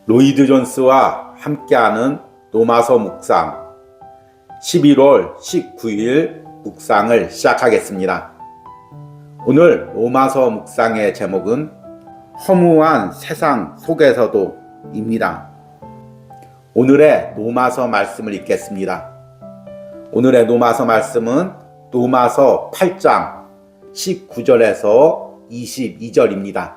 로이드 존스와 함께하는 로마서 묵상 11월 19일 묵상을 시작하겠습니다. 오늘 로마서 묵상의 제목은 허무한 세상 속에서도 입니다. 오늘의 로마서 말씀을 읽겠습니다. 오늘의 로마서 말씀은 로마서 8장 19절에서 22절입니다.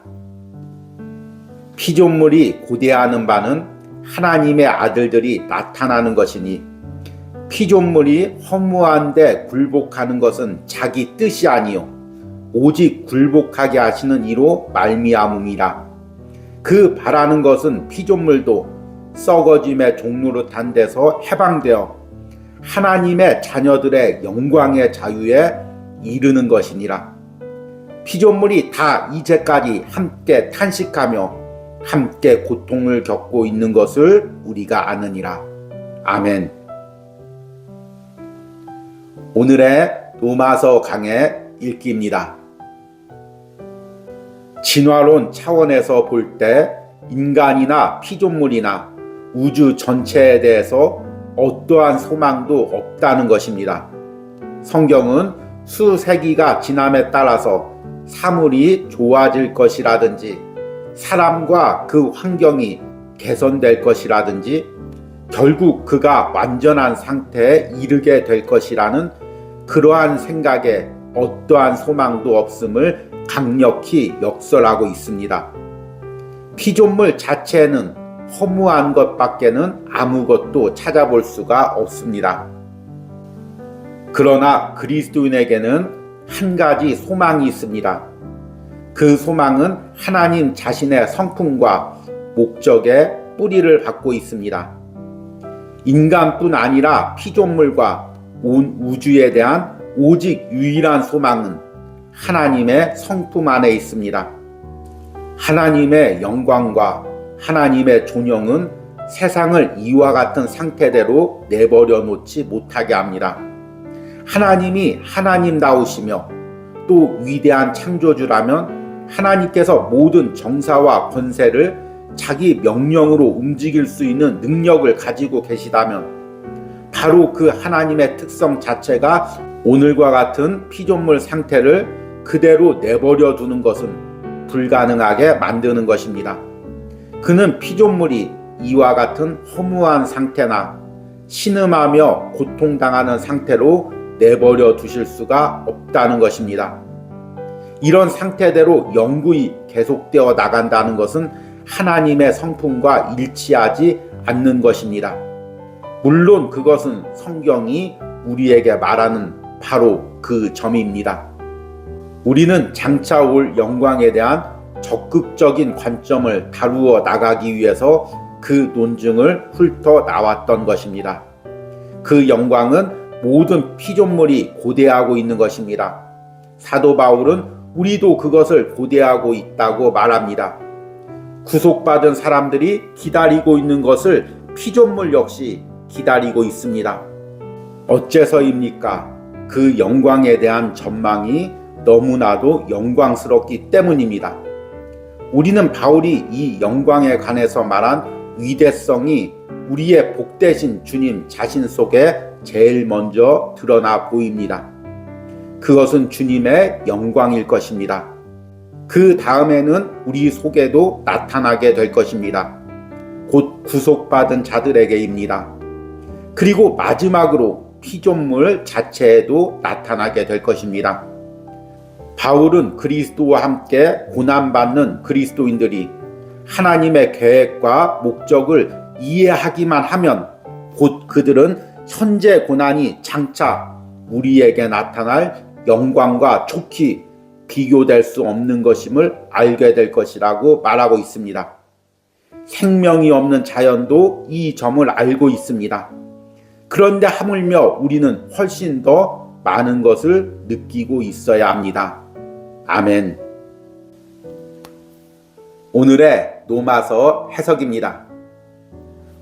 피조물이 고대하는 바는 하나님의 아들들이 나타나는 것이니 피조물이 허무한데 굴복하는 것은 자기 뜻이 아니요 오직 굴복하게 하시는 이로 말미암음이라. 그 바라는 것은 피조물도 썩어짐의 종노릇한 데서 해방되어 하나님의 자녀들의 영광의 자유에 이르는 것이니라. 피조물이 다 이제까지 함께 탄식하며 함께 고통을 겪고 있는 것을 우리가 아느니라. 아멘. 오늘의 로마서 강의 읽기입니다. 진화론 차원에서 볼 때 인간이나 피조물이나 우주 전체에 대해서 어떠한 소망도 없다는 것입니다. 성경은 수세기가 지남에 따라서 사물이 좋아질 것이라든지 사람과 그 환경이 개선될 것이라든지 결국 그가 완전한 상태에 이르게 될 것이라는 그러한 생각에 어떠한 소망도 없음을 강력히 역설하고 있습니다. 피조물 자체는 허무한 것밖에는 아무것도 찾아볼 수가 없습니다. 그러나 그리스도인에게는 한 가지 소망이 있습니다. 그 소망은 하나님 자신의 성품과 목적에 뿌리를 받고 있습니다. 인간뿐 아니라 피조물과 온 우주에 대한 오직 유일한 소망은 하나님의 성품 안에 있습니다. 하나님의 영광과 하나님의 존영은 세상을 이와 같은 상태대로 내버려 놓지 못하게 합니다. 하나님이 하나님다우시며 또 위대한 창조주라면 하나님께서 모든 정사와 권세를 자기 명령으로 움직일 수 있는 능력을 가지고 계시다면 바로 그 하나님의 특성 자체가 오늘과 같은 피조물 상태를 그대로 내버려 두는 것은 불가능하게 만드는 것입니다. 그는 피조물이 이와 같은 허무한 상태나 신음하며 고통당하는 상태로 내버려 두실 수가 없다는 것입니다. 이런 상태대로 영구히 계속되어 나간다는 것은 하나님의 성품과 일치하지 않는 것입니다. 물론 그것은 성경이 우리에게 말하는 바로 그 점입니다. 우리는 장차 올 영광에 대한 적극적인 관점을 다루어 나가기 위해서 그 논증을 훑어 나왔던 것입니다. 그 영광은 모든 피조물이 고대하고 있는 것입니다. 사도 바울은 우리도 그것을 고대하고 있다고 말합니다. 구속받은 사람들이 기다리고 있는 것을 피조물 역시 기다리고 있습니다. 어째서입니까? 그 영광에 대한 전망이 너무나도 영광스럽기 때문입니다. 우리는 바울이 이 영광에 관해서 말한 위대성이 우리의 복되신 주님 자신 속에 제일 먼저 드러나 보입니다. 그것은 주님의 영광일 것입니다. 그 다음에는 우리 속에도 나타나게 될 것입니다. 곧 구속받은 자들에게입니다. 그리고 마지막으로 피조물 자체에도 나타나게 될 것입니다. 바울은 그리스도와 함께 고난받는 그리스도인들이 하나님의 계획과 목적을 이해하기만 하면 곧 그들은 현재 고난이 장차 우리에게 나타날 영광과 촉히 비교될 수 없는 것임을 알게 될 것이라고 말하고 있습니다. 생명이 없는 자연도 이 점을 알고 있습니다. 그런데 하물며 우리는 훨씬 더 많은 것을 느끼고 있어야 합니다. 아멘. 오늘의 로마서 해석입니다.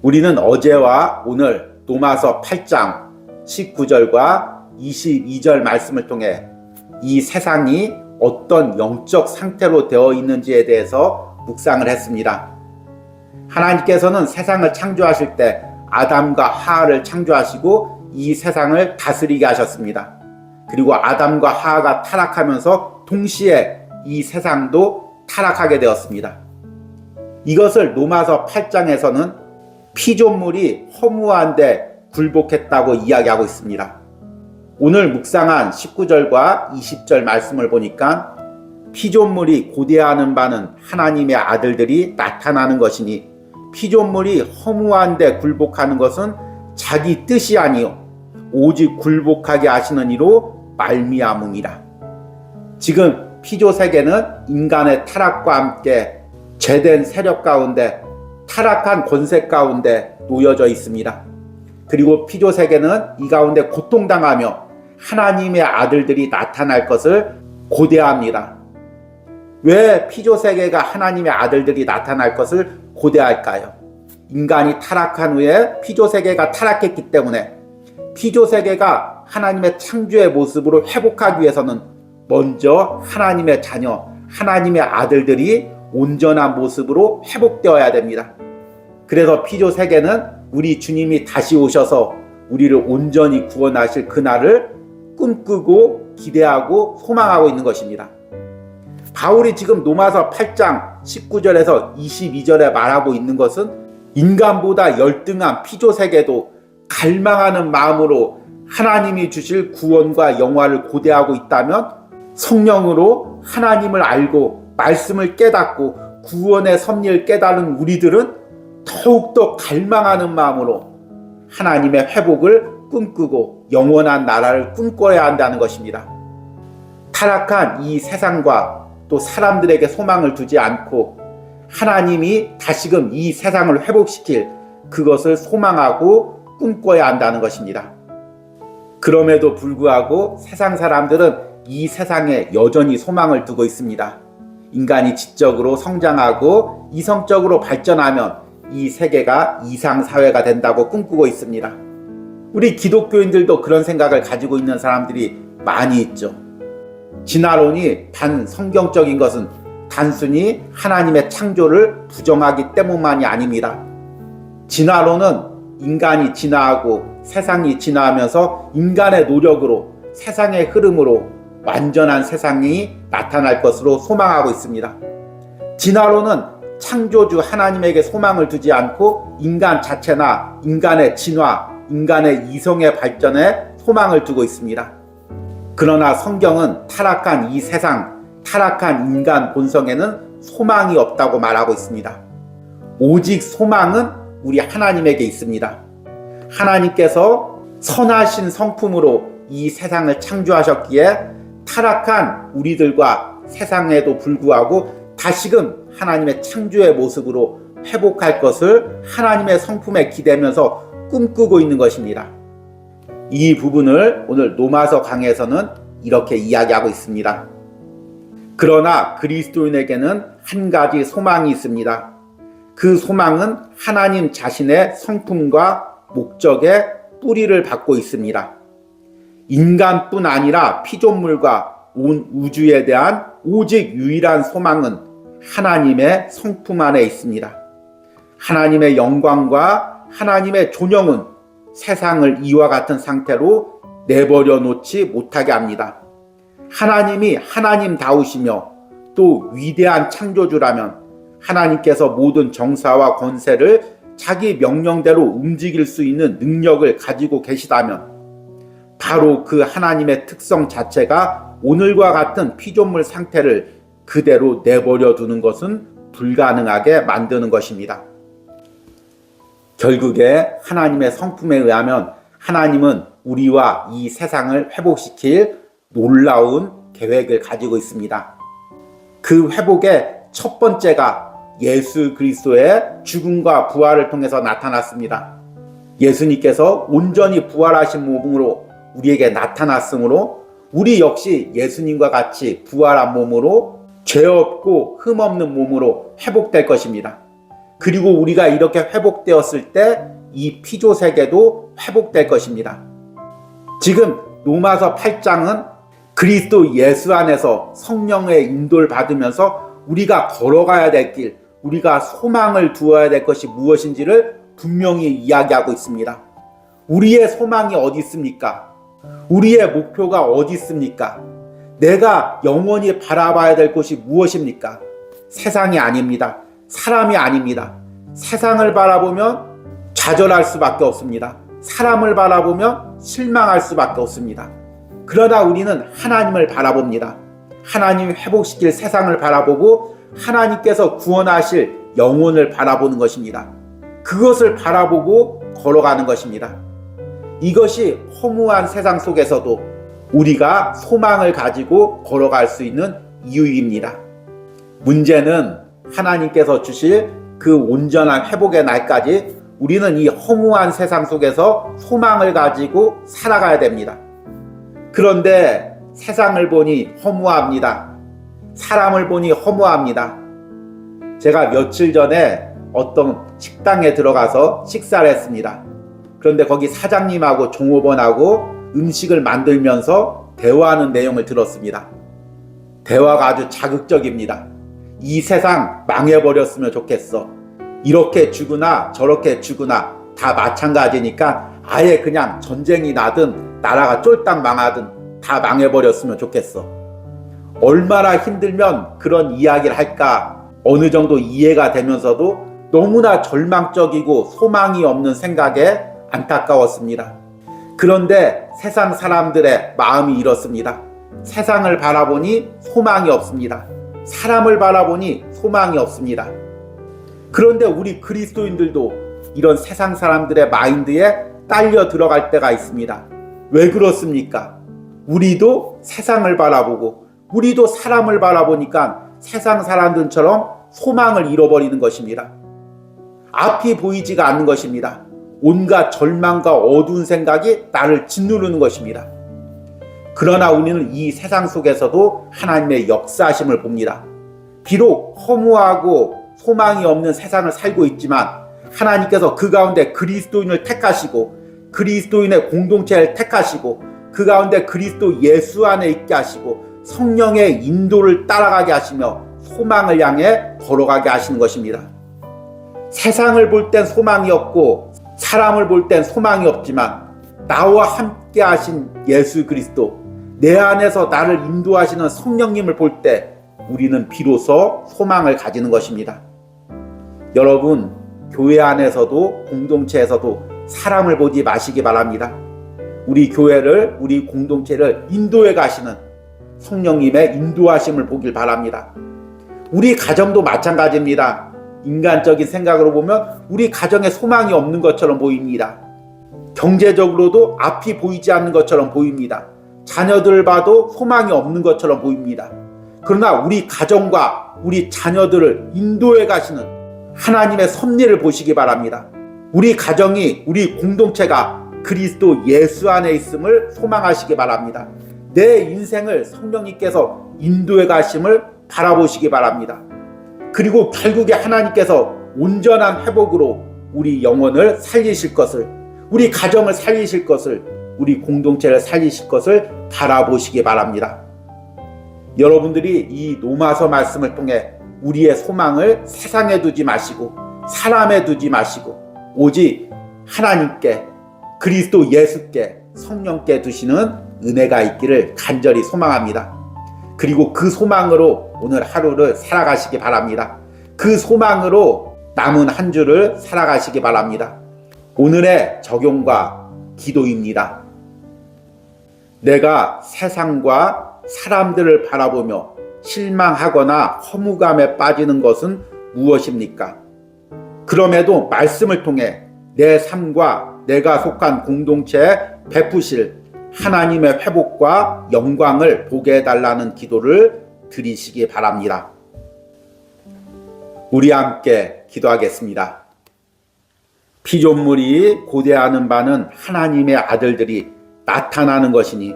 우리는 어제와 오늘 로마서 8장 19절과 22절 말씀을 통해 이 세상이 어떤 영적 상태로 되어 있는지에 대해서 묵상을 했습니다. 하나님께서는 세상을 창조하실 때 아담과 하와를 창조하시고 이 세상을 다스리게 하셨습니다. 그리고 아담과 하와가 타락하면서 동시에 이 세상도 타락하게 되었습니다. 이것을 로마서 8장에서는 피조물이 허무한데 굴복했다고 이야기하고 있습니다. 오늘 묵상한 19절과 20절 말씀을 보니까 피조물이 고대하는 바는 하나님의 아들들이 나타나는 것이니 피조물이 허무한데 굴복하는 것은 자기 뜻이 아니요 오직 굴복하게 하시는 이로 말미암음이라. 지금 피조세계는 인간의 타락과 함께 죄된 세력 가운데 타락한 권세 가운데 놓여져 있습니다. 그리고 피조세계는 이 가운데 고통당하며 하나님의 아들들이 나타날 것을 고대합니다. 왜 피조세계가 하나님의 아들들이 나타날 것을 고대할까요? 인간이 타락한 후에 피조세계가 타락했기 때문에 피조세계가 하나님의 창조의 모습으로 회복하기 위해서는 먼저 하나님의 자녀, 하나님의 아들들이 온전한 모습으로 회복되어야 됩니다. 그래서 피조세계는 우리 주님이 다시 오셔서 우리를 온전히 구원하실 그날을 꿈꾸고 기대하고 소망하고 있는 것입니다. 바울이 지금 로마서 8장 19절에서 22절에 말하고 있는 것은 인간보다 열등한 피조세계도 갈망하는 마음으로 하나님이 주실 구원과 영화를 고대하고 있다면 성령으로 하나님을 알고 말씀을 깨닫고 구원의 섭리를 깨달은 우리들은 더욱더 갈망하는 마음으로 하나님의 회복을 꿈꾸고 영원한 나라를 꿈꿔야 한다는 것입니다. 타락한 이 세상과 또 사람들에게 소망을 두지 않고 하나님이 다시금 이 세상을 회복시킬 그것을 소망하고 꿈꿔야 한다는 것입니다. 그럼에도 불구하고 세상 사람들은 이 세상에 여전히 소망을 두고 있습니다. 인간이 지적으로 성장하고 이성적으로 발전하면 이 세계가 이상사회가 된다고 꿈꾸고 있습니다. 우리 기독교인들도 그런 생각을 가지고 있는 사람들이 많이 있죠. 진화론이 반성경적인 것은 단순히 하나님의 창조를 부정하기 때문만이 아닙니다. 진화론은 인간이 진화하고 세상이 진화하면서 인간의 노력으로 세상의 흐름으로 완전한 세상이 나타날 것으로 소망하고 있습니다. 진화론은 창조주 하나님에게 소망을 두지 않고 인간 자체나 인간의 진화, 인간의 이성의 발전에 소망을 두고 있습니다. 그러나 성경은 타락한 이 세상, 타락한 인간 본성에는 소망이 없다고 말하고 있습니다. 오직 소망은 우리 하나님에게 있습니다. 하나님께서 선하신 성품으로 이 세상을 창조하셨기에 타락한 우리들과 세상에도 불구하고 다시금 하나님의 창조의 모습으로 회복할 것을 하나님의 성품에 기대면서 꿈꾸고 있는 것입니다. 이 부분을 오늘 로마서 강해에서는 이렇게 이야기하고 있습니다. 그러나 그리스도인에게는 한 가지 소망이 있습니다. 그 소망은 하나님 자신의 성품과 목적에 뿌리를 받고 있습니다. 인간뿐 아니라 피조물과 온 우주에 대한 오직 유일한 소망은 하나님의 성품 안에 있습니다. 하나님의 영광과 하나님의 존영은 세상을 이와 같은 상태로 내버려 놓지 못하게 합니다. 하나님이 하나님다우시며 또 위대한 창조주라면 하나님께서 모든 정사와 권세를 자기 명령대로 움직일 수 있는 능력을 가지고 계시다면 바로 그 하나님의 특성 자체가 오늘과 같은 피조물 상태를 그대로 내버려 두는 것은 불가능하게 만드는 것입니다. 결국에 하나님의 성품에 의하면 하나님은 우리와 이 세상을 회복시킬 놀라운 계획을 가지고 있습니다. 그 회복의 첫 번째가 예수 그리스도의 죽음과 부활을 통해서 나타났습니다. 예수님께서 온전히 부활하신 몸으로 우리에게 나타났으므로 우리 역시 예수님과 같이 부활한 몸으로 죄 없고 흠 없는 몸으로 회복될 것입니다. 그리고 우리가 이렇게 회복되었을 때 이 피조 세계도 회복될 것입니다. 지금 로마서 8장은 그리스도 예수 안에서 성령의 인도를 받으면서 우리가 걸어가야 될 길, 우리가 소망을 두어야 될 것이 무엇인지를 분명히 이야기하고 있습니다. 우리의 소망이 어디 있습니까? 우리의 목표가 어디 있습니까? 내가 영원히 바라봐야 될 것이 무엇입니까? 세상이 아닙니다. 사람이 아닙니다. 세상을 바라보면 좌절할 수밖에 없습니다. 사람을 바라보면 실망할 수밖에 없습니다. 그러나 우리는 하나님을 바라봅니다. 하나님이 회복시킬 세상을 바라보고 하나님께서 구원하실 영혼을 바라보는 것입니다. 그것을 바라보고 걸어가는 것입니다. 이것이 허무한 세상 속에서도 우리가 소망을 가지고 걸어갈 수 있는 이유입니다. 문제는 하나님께서 주실 그 온전한 회복의 날까지 우리는 이 허무한 세상 속에서 소망을 가지고 살아가야 됩니다. 그런데 세상을 보니 허무합니다. 사람을 보니 허무합니다. 제가 며칠 전에 어떤 식당에 들어가서 식사를 했습니다. 그런데 거기 사장님하고 종업원하고 음식을 만들면서 대화하는 내용을 들었습니다. 대화가 아주 자극적입니다. 이 세상 망해버렸으면 좋겠어. 이렇게 죽으나 저렇게 죽으나 다 마찬가지니까 아예 그냥 전쟁이 나든 나라가 쫄딱 망하든 다 망해버렸으면 좋겠어. 얼마나 힘들면 그런 이야기를 할까 어느 정도 이해가 되면서도 너무나 절망적이고 소망이 없는 생각에 안타까웠습니다. 그런데 세상 사람들의 마음이 이렇습니다. 세상을 바라보니 소망이 없습니다. 사람을 바라보니 소망이 없습니다. 그런데 우리 그리스도인들도 이런 세상 사람들의 마인드에 딸려 들어갈 때가 있습니다. 왜 그렇습니까? 우리도 세상을 바라보고 우리도 사람을 바라보니까 세상 사람들처럼 소망을 잃어버리는 것입니다. 앞이 보이지가 않는 것입니다. 온갖 절망과 어두운 생각이 나를 짓누르는 것입니다. 그러나 우리는 이 세상 속에서도 하나님의 역사하심을 봅니다. 비록 허무하고 소망이 없는 세상을 살고 있지만 하나님께서 그 가운데 그리스도인을 택하시고 그리스도인의 공동체를 택하시고 그 가운데 그리스도 예수 안에 있게 하시고 성령의 인도를 따라가게 하시며 소망을 향해 걸어가게 하시는 것입니다. 세상을 볼 땐 소망이 없고 사람을 볼 땐 소망이 없지만 나와 함께 하신 예수 그리스도, 내 안에서 나를 인도하시는 성령님을 볼 때 우리는 비로소 소망을 가지는 것입니다. 여러분, 교회 안에서도 공동체에서도 사람을 보지 마시기 바랍니다. 우리 교회를, 우리 공동체를 인도해 가시는 성령님의 인도하심을 보길 바랍니다. 우리 가정도 마찬가지입니다. 인간적인 생각으로 보면 우리 가정에 소망이 없는 것처럼 보입니다. 경제적으로도 앞이 보이지 않는 것처럼 보입니다. 자녀들을 봐도 소망이 없는 것처럼 보입니다. 그러나 우리 가정과 우리 자녀들을 인도해 가시는 하나님의 섭리를 보시기 바랍니다. 우리 가정이, 우리 공동체가 그리스도 예수 안에 있음을 소망하시기 바랍니다. 내 인생을 성령님께서 인도해 가심을 바라보시기 바랍니다. 그리고 결국에 하나님께서 온전한 회복으로 우리 영혼을 살리실 것을, 우리 가정을 살리실 것을, 우리 공동체를 살리실 것을 바라보시기 바랍니다. 여러분들이 이 로마서 말씀을 통해 우리의 소망을 세상에 두지 마시고 사람에 두지 마시고 오직 하나님께, 그리스도 예수께, 성령께 두시는 은혜가 있기를 간절히 소망합니다. 그리고 그 소망으로 오늘 하루를 살아가시기 바랍니다. 그 소망으로 남은 한 주를 살아가시기 바랍니다. 오늘의 적용과 기도입니다. 내가 세상과 사람들을 바라보며 실망하거나 허무감에 빠지는 것은 무엇입니까? 그럼에도 말씀을 통해 내 삶과 내가 속한 공동체에 베푸실 하나님의 회복과 영광을 보게 해달라는 기도를 드리시기 바랍니다. 우리 함께 기도하겠습니다. 피조물이 고대하는 바는 하나님의 아들들이 나타나는 것이니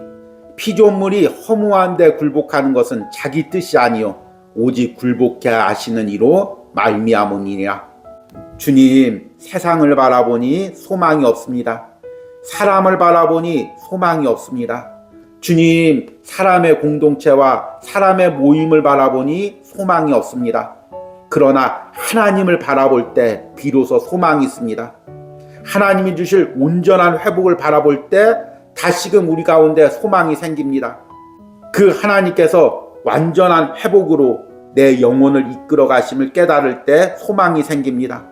피조물이 허무한데 굴복하는 것은 자기 뜻이 아니요 오직 굴복해 하시는 이로 말미암으니라. 주님, 세상을 바라보니 소망이 없습니다. 사람을 바라보니 소망이 없습니다. 주님, 사람의 공동체와 사람의 모임을 바라보니 소망이 없습니다. 그러나 하나님을 바라볼 때 비로소 소망이 있습니다. 하나님이 주실 온전한 회복을 바라볼 때 다시금 우리 가운데 소망이 생깁니다. 그 하나님께서 완전한 회복으로 내 영혼을 이끌어 가심을 깨달을 때 소망이 생깁니다.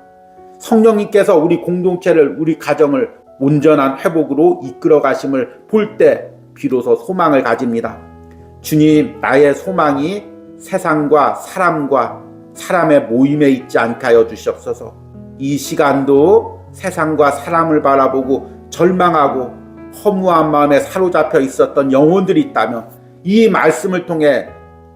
성령님께서 우리 공동체를, 우리 가정을 온전한 회복으로 이끌어 가심을 볼 때 비로소 소망을 가집니다. 주님, 나의 소망이 세상과 사람과 사람의 모임에 있지 않게 하여 주시옵소서. 이 시간도 세상과 사람을 바라보고 절망하고 허무한 마음에 사로잡혀 있었던 영혼들이 있다면 이 말씀을 통해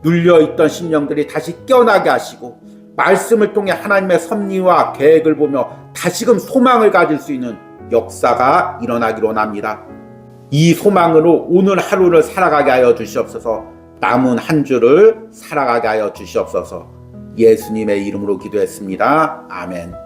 눌려있던 심령들이 다시 깨어나게 하시고 말씀을 통해 하나님의 섭리와 계획을 보며 다시금 소망을 가질 수 있는 역사가 일어나기로 합니다. 이 소망으로 오늘 하루를 살아가게 하여 주시옵소서. 남은 한 주를 살아가게 하여 주시옵소서. 예수님의 이름으로 기도했습니다. 아멘.